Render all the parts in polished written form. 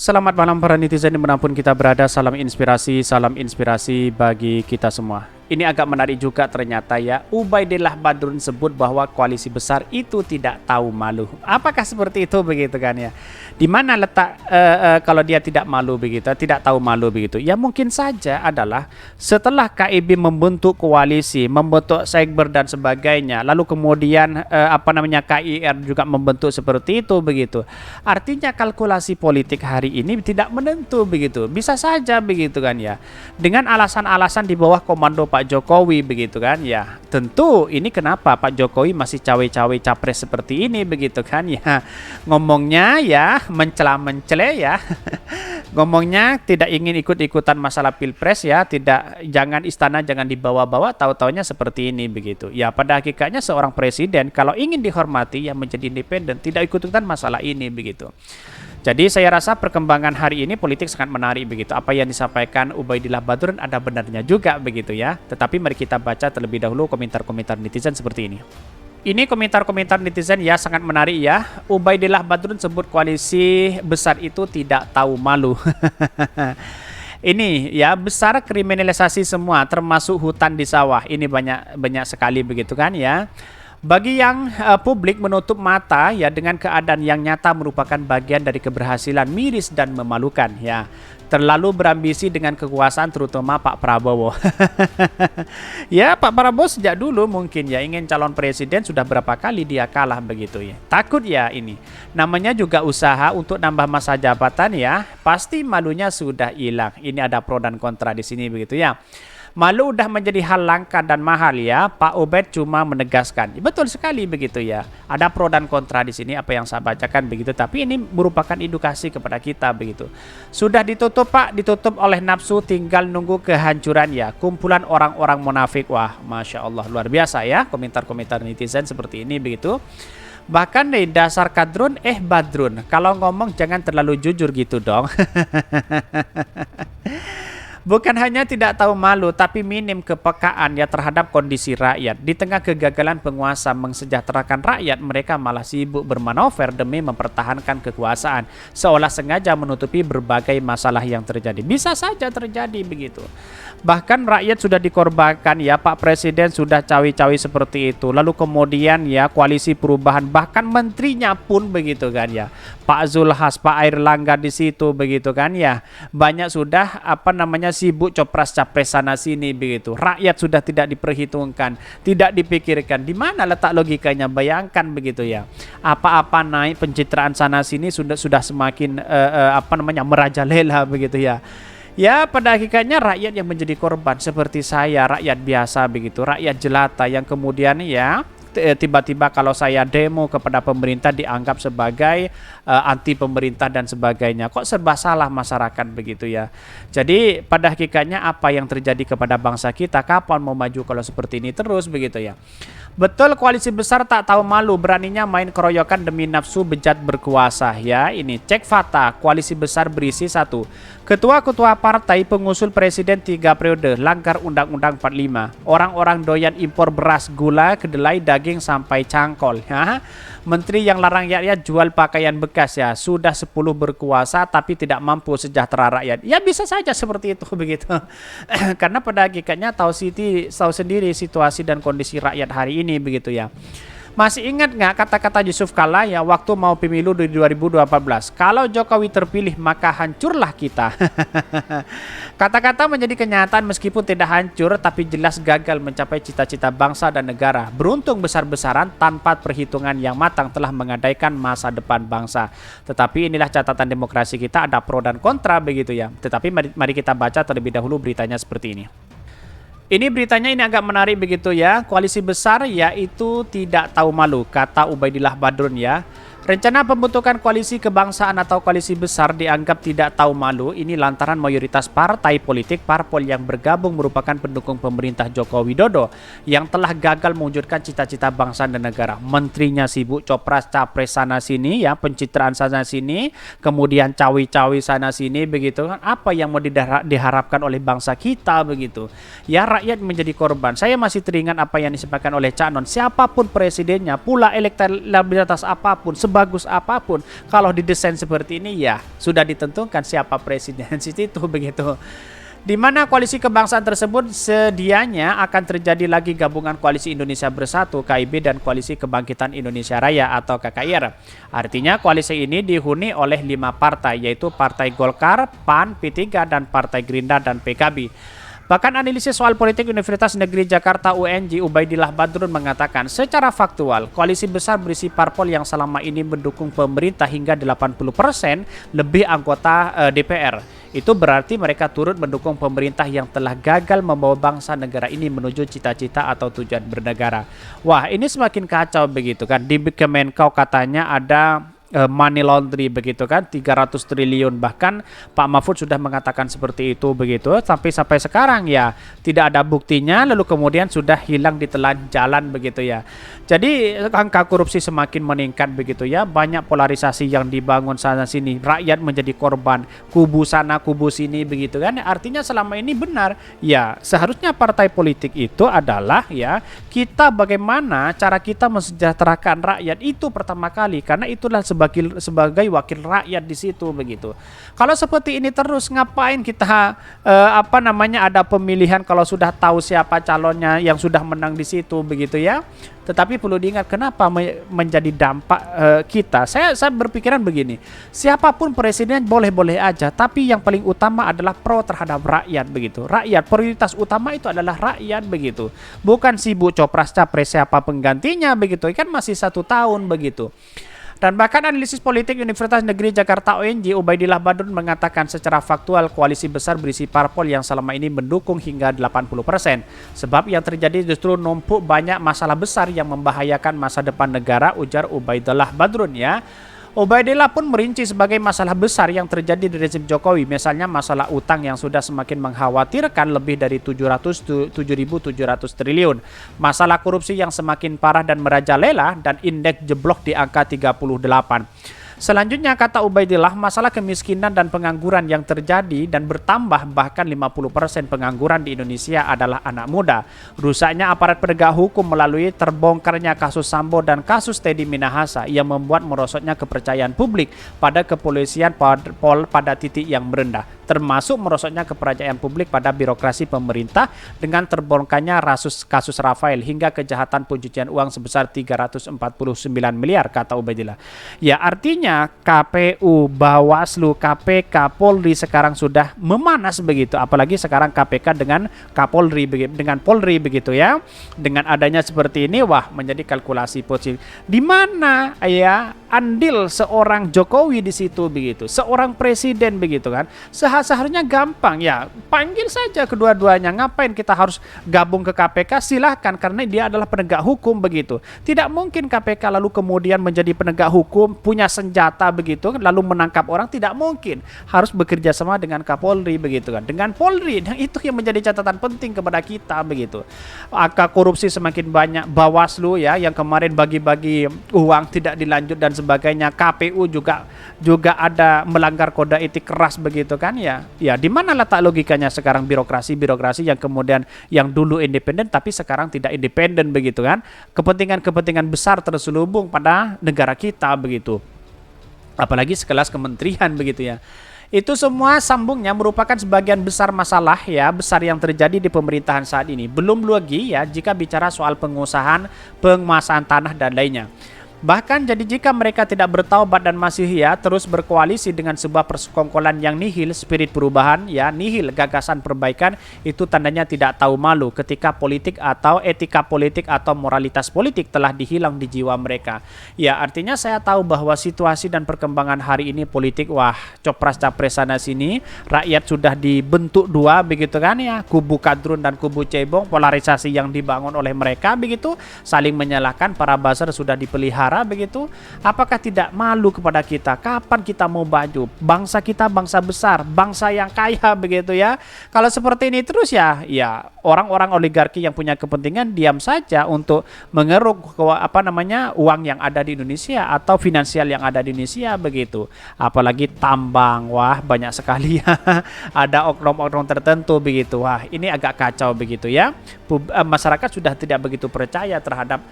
Selamat malam para netizen dimanapun kita berada, salam inspirasi bagi kita semua. Ini agak menarik juga ternyata ya, Ubaidillah Badrun sebut bahwa koalisi besar itu tidak tahu malu. Apakah seperti itu begitu kan ya? Di mana letak kalau dia tidak malu begitu, tidak tahu malu begitu? Ya mungkin saja adalah setelah KIB membentuk koalisi, membentuk sekber dan sebagainya, lalu kemudian KIR juga membentuk seperti itu begitu. Artinya kalkulasi politik hari ini tidak menentu begitu. Bisa saja begitu kan ya. Dengan alasan-alasan di bawah komando Pak Jokowi begitu kan ya. Tentu ini kenapa Pak Jokowi masih cawe-cawe capres seperti ini begitu kan ya. Ngomongnya ya mencela-mencele ya. Ngomongnya tidak ingin ikut-ikutan masalah pilpres ya, jangan istana jangan dibawa-bawa, tahu-taunya seperti ini begitu. Ya pada hakikatnya seorang presiden kalau ingin dihormati ya menjadi independen, tidak ikut-ikutan masalah ini begitu. Jadi saya rasa perkembangan hari ini politik sangat menarik begitu. Apa yang disampaikan Ubaidillah Badrun ada benarnya juga begitu ya. Tetapi mari kita baca terlebih dahulu komentar-komentar netizen seperti ini. Ini komentar-komentar netizen ya sangat menarik ya. Ubaidillah Badrun sebut koalisi besar itu tidak tahu malu. Ini ya besar kriminalisasi semua termasuk hutan di sawah. Ini banyak sekali begitu kan ya. Bagi yang publik menutup mata ya dengan keadaan yang nyata merupakan bagian dari keberhasilan miris dan memalukan ya. Terlalu berambisi dengan kekuasaan terutama Pak Prabowo. Ya Pak Prabowo sejak dulu mungkin ya ingin calon presiden, sudah berapa kali dia kalah begitu ya. Takut ya ini. Namanya juga usaha untuk nambah masa jabatan ya. Pasti malunya sudah hilang. Ini ada pro dan kontra di sini begitu ya. Malu udah menjadi hal langka dan mahal ya. Pak Ubed cuma menegaskan. Betul sekali begitu ya. Ada pro dan kontra di sini apa yang saya bacakan begitu. Tapi ini merupakan edukasi kepada kita begitu. Sudah ditutup Pak, ditutup oleh nafsu, tinggal nunggu kehancuran ya. Kumpulan orang-orang munafik. Wah, Masya Allah luar biasa ya. Komentar-komentar netizen seperti ini begitu. Bahkan dari dasar kadrun, Badrun. Kalau ngomong jangan terlalu jujur gitu dong. Bukan hanya tidak tahu malu, tapi minim kepekaan ya terhadap kondisi rakyat. Di tengah kegagalan penguasa mensejahterakan rakyat, mereka malah sibuk bermanuver demi mempertahankan kekuasaan, seolah sengaja menutupi berbagai masalah yang terjadi. Bisa saja terjadi begitu. Bahkan rakyat sudah dikorbankan ya, Pak Presiden sudah cawi-cawi seperti itu. Lalu kemudian ya koalisi perubahan, bahkan menterinya pun begitu kan ya. Pak Zulhas, Pak Airlangga di situ begitu kan ya. Banyak sudah sibuk copras capres sana sini begitu. Rakyat sudah tidak diperhitungkan, tidak dipikirkan. Di mana letak logikanya? Bayangkan begitu ya. Apa-apa naik pencitraan sana sini sudah semakin merajalela begitu ya. Ya pada hakikatnya rakyat yang menjadi korban seperti saya, rakyat biasa begitu, rakyat jelata yang kemudian ya tiba-tiba kalau saya demo kepada pemerintah dianggap sebagai anti pemerintah dan sebagainya. Kok serba salah masyarakat begitu ya. Jadi pada hakikatnya apa yang terjadi kepada bangsa kita, kapan mau maju kalau seperti ini terus begitu ya. Betul koalisi besar tak tahu malu, beraninya main keroyokan demi nafsu bejat berkuasa ya. Ini cek fakta, koalisi besar berisi 1. Ketua-ketua partai pengusung presiden 3 periode langgar Undang-Undang 45. Orang-orang doyan impor beras, gula, kedelai, daging sampai cangkol ya. Menteri yang larang rakyat jual pakaian bekas ya. Sudah 10 berkuasa tapi tidak mampu sejahtera rakyat. Ya bisa saja seperti itu begitu. Karena pada hakikatnya tahu sendiri situasi dan kondisi rakyat hari ini begitu ya. Masih ingat nggak kata-kata Yusuf Kala ya waktu mau pemilu di 2014? Kalau Jokowi terpilih maka hancurlah kita. Kata-kata menjadi kenyataan meskipun tidak hancur tapi jelas gagal mencapai cita-cita bangsa dan negara. Beruntung besar-besaran tanpa perhitungan yang matang telah menggadaikan masa depan bangsa. Tetapi inilah catatan demokrasi kita, ada pro dan kontra begitu ya. Tetapi mari kita baca terlebih dahulu beritanya seperti ini. Ini beritanya ini agak menarik begitu ya. Koalisi besar yaitu tidak tahu malu, kata Ubaidillah Badrun ya. Rencana pembentukan koalisi kebangsaan atau koalisi besar dianggap tidak tahu malu. Ini lantaran mayoritas partai politik parpol yang bergabung merupakan pendukung pemerintah Joko Widodo yang telah gagal mewujudkan cita-cita bangsa dan negara. Menterinya sibuk copras capres sana sini ya, pencitraan sana sini, kemudian cawi-cawi sana sini begitu kan. Apa yang mau diharapkan oleh bangsa kita begitu? Ya rakyat menjadi korban. Saya masih teringat apa yang disampaikan oleh Cak Non. Siapapun presidennya, pula elektabilitas apapun, sebagus apapun, kalau didesain seperti ini ya sudah ditentukan siapa presiden itu begitu. Di mana koalisi kebangsaan tersebut sedianya akan terjadi lagi gabungan Koalisi Indonesia Bersatu (KIB) dan Koalisi Kebangkitan Indonesia Raya atau KKIR. Artinya koalisi ini dihuni oleh 5 partai, yaitu Partai Golkar, PAN, P3, dan Partai Gerindra dan PKB. Bahkan analisis soal politik Universitas Negeri Jakarta UNJ Ubaidillah Badrun mengatakan secara faktual koalisi besar berisi parpol yang selama ini mendukung pemerintah hingga 80% lebih anggota DPR. Itu berarti mereka turut mendukung pemerintah yang telah gagal membawa bangsa negara ini menuju cita-cita atau tujuan bernegara. Wah, ini semakin kacau begitu kan. Di Kemenkau katanya ada money laundry begitu kan, 300 triliun, bahkan Pak Mahfud sudah mengatakan seperti itu begitu, tapi sampai sekarang ya tidak ada buktinya, lalu kemudian sudah hilang di telan jalan begitu ya. Jadi angka korupsi semakin meningkat begitu ya, banyak polarisasi yang dibangun sana sini, rakyat menjadi korban, kubu sana kubu sini begitu kan. Artinya selama ini benar ya, seharusnya partai politik itu adalah ya kita bagaimana cara kita mensejahterakan rakyat itu pertama kali, karena itulah sebagai wakil rakyat di situ begitu. Kalau seperti ini terus ngapain kita ada pemilihan kalau sudah tahu siapa calonnya yang sudah menang di situ begitu ya. Tetapi perlu diingat kenapa menjadi dampak kita. Saya berpikiran begini, siapapun presiden boleh-boleh aja, tapi yang paling utama adalah pro terhadap rakyat begitu. Rakyat, prioritas utama itu adalah rakyat begitu. Bukan sibuk copras capres siapa penggantinya begitu. Kan masih 1 tahun begitu. Dan bahkan analisis politik Universitas Negeri Jakarta UNJ Ubaidillah Badrun mengatakan secara faktual koalisi besar berisi parpol yang selama ini mendukung hingga 80%. Sebab yang terjadi justru numpuk banyak masalah besar yang membahayakan masa depan negara, ujar Ubaidillah Badrun ya. Ubaidillah pun merinci sebagai masalah besar yang terjadi di rezim Jokowi, misalnya masalah utang yang sudah semakin mengkhawatirkan lebih dari 7.700 triliun, masalah korupsi yang semakin parah dan merajalela, dan indeks jeblok di angka 38. Selanjutnya kata Ubaidillah, masalah kemiskinan dan pengangguran yang terjadi dan bertambah, bahkan 50% pengangguran di Indonesia adalah anak muda. Rusaknya aparat penegak hukum melalui terbongkarnya kasus Sambo dan kasus Teddy Minahasa yang membuat merosotnya kepercayaan publik pada kepolisian pada titik yang merendah, termasuk merosotnya kepercayaan publik pada birokrasi pemerintah dengan terbongkarnya kasus Rafael hingga kejahatan pencucian uang sebesar 349 miliar kata Ubaidillah. Ya artinya KPU, Bawaslu, KPK, Polri sekarang sudah memanas begitu, apalagi sekarang KPK dengan Kapolri dengan Polri begitu ya. Dengan adanya seperti ini, wah menjadi kalkulasi positif. Di mana ya andil seorang Jokowi di situ begitu, seorang presiden begitu kan? Seharusnya gampang ya, panggil saja kedua-duanya. Ngapain kita harus gabung ke KPK? Silahkan, karena dia adalah penegak hukum begitu. Tidak mungkin KPK lalu kemudian menjadi penegak hukum, punya senjata begitu lalu menangkap orang, tidak mungkin. Harus bekerja sama dengan Kapolri begitu kan, dengan Polri. Dan itu yang menjadi catatan penting kepada kita begitu. Angka korupsi semakin banyak, Bawaslu ya yang kemarin bagi-bagi uang tidak dilanjut dan sebagainya, KPU juga ada melanggar kode etik keras begitu kan ya. Ya di mana letak logikanya sekarang birokrasi yang kemudian yang dulu independen tapi sekarang tidak independen begitu kan. Kepentingan besar terselubung pada negara kita begitu. Apalagi sekelas kementerian begitu ya. Itu semua sambungnya merupakan sebagian besar masalah ya besar yang terjadi di pemerintahan saat ini. Belum lagi ya jika bicara soal penguasaan tanah dan lainnya. Bahkan jadi jika mereka tidak bertaubat dan masih ya terus berkoalisi dengan sebuah persekongkolan yang nihil spirit perubahan ya, nihil gagasan perbaikan, itu tandanya tidak tahu malu ketika politik atau etika politik atau moralitas politik telah dihilang di jiwa mereka. Ya artinya saya tahu bahwa situasi dan perkembangan hari ini politik wah copras capres sana sini, rakyat sudah dibentuk dua begitu kan ya, kubu kadrun dan kubu cebong, polarisasi yang dibangun oleh mereka begitu, saling menyalahkan, para buzzer sudah dipelihara begitu. Apakah tidak malu kepada kita? Kapan kita mau maju? Bangsa kita bangsa besar, bangsa yang kaya begitu ya. Kalau seperti ini terus ya orang-orang oligarki yang punya kepentingan diam saja untuk mengeruk uang yang ada di Indonesia atau finansial yang ada di Indonesia begitu. Apalagi tambang, wah banyak sekali ya. Ada oknum-oknum tertentu begitu. Wah, ini agak kacau begitu ya. Masyarakat sudah tidak begitu percaya terhadap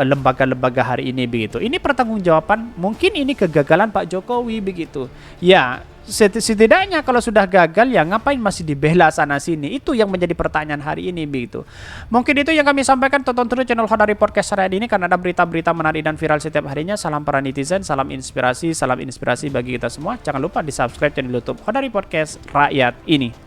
lembaga-lembaga hari ini begitu. Ini pertanggungjawaban, mungkin ini kegagalan Pak Jokowi begitu. Ya, setidaknya kalau sudah gagal ya ngapain masih dibela sana sini? Itu yang menjadi pertanyaan hari ini begitu. Mungkin itu yang kami sampaikan. Tonton terus channel Honari Podcast hari ini karena ada berita-berita menarik dan viral setiap harinya. Salam para netizen, salam inspirasi bagi kita semua. Jangan lupa di subscribe channel YouTube Honari Podcast Rakyat ini.